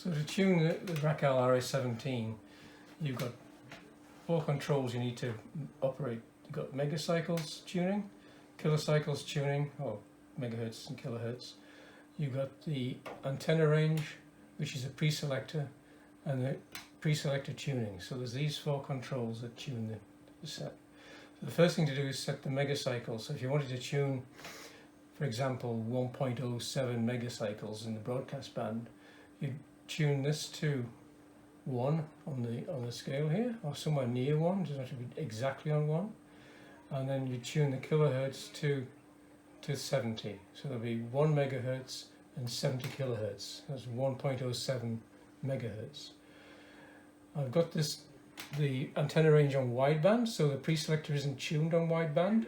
So to tune the RACAL RA-17, you've got 4 controls you need to operate. You've got megacycles tuning, kilocycles tuning, or megahertz and kilohertz. You've got the antenna range, which is a pre-selector, and the pre-selector tuning. So there's these 4 controls that tune the set. So the first thing to do is set the megacycle. So if you wanted to tune, for example, 1.07 megacycles in the broadcast band, you tune this to 1 on the scale here, or somewhere near 1. It doesn't have to be exactly on 1. And then you tune the kilohertz to 70. So there'll be 1 megahertz and 70 kilohertz. That's 1.07 megahertz. I've got the antenna range on wideband, so the pre-selector isn't tuned on wideband.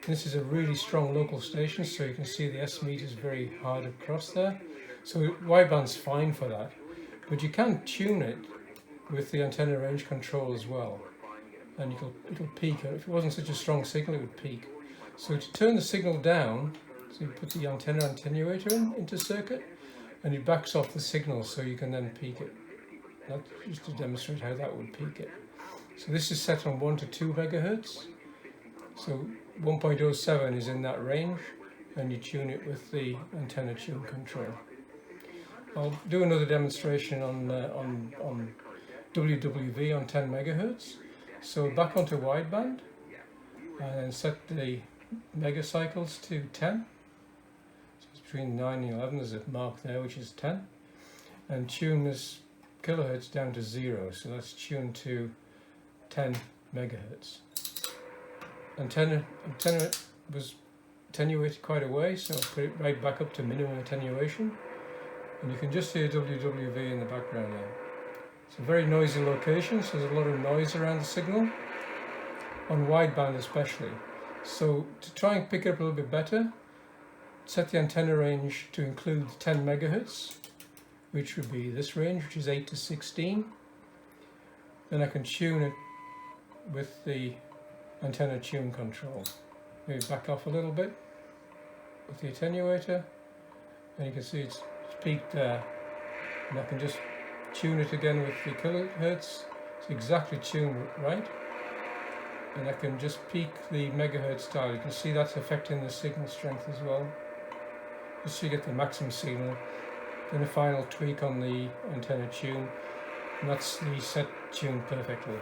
This is a really strong local station, so you can see the S meter is very hard across there. So wideband's fine for that, but you can tune it with the antenna range control as well, and it'll peak. If it wasn't such a strong signal, it would peak. So to turn the signal down, so you put the antenna attenuator into circuit, and it backs off the signal, so you can then peak it. That's just to demonstrate how that would peak it. So this is set on 1 to 2 megahertz. So 1.07 is in that range, and you tune it with the antenna tune control. I'll do another demonstration on WWV on 10 megahertz. So back onto wideband, and then set the megacycles to 10. So it's between 9 and 11. There's a mark there which is 10, and tune this kilohertz down to 0. So that's tuned to 10 megahertz. Antenna was attenuated quite a way, so I'll put it right back up to minimum attenuation, and you can just hear WWV in the background there. It's a very noisy location, so there's a lot of noise around the signal, on wideband especially. So to try and pick it up a little bit better, set the antenna range to include 10 megahertz, which would be this range, which is 8 to 16. Then I can tune it with the antenna tune control. Maybe back off a little bit with the attenuator, and you can see it's peaked there. And I can just tune it again with the kilohertz. It's exactly tuned right. And I can just peak the megahertz dial. You can see that's affecting the signal strength as well, just so you get the maximum signal. Then a final tweak on the antenna tune, and that's the set tuned perfectly.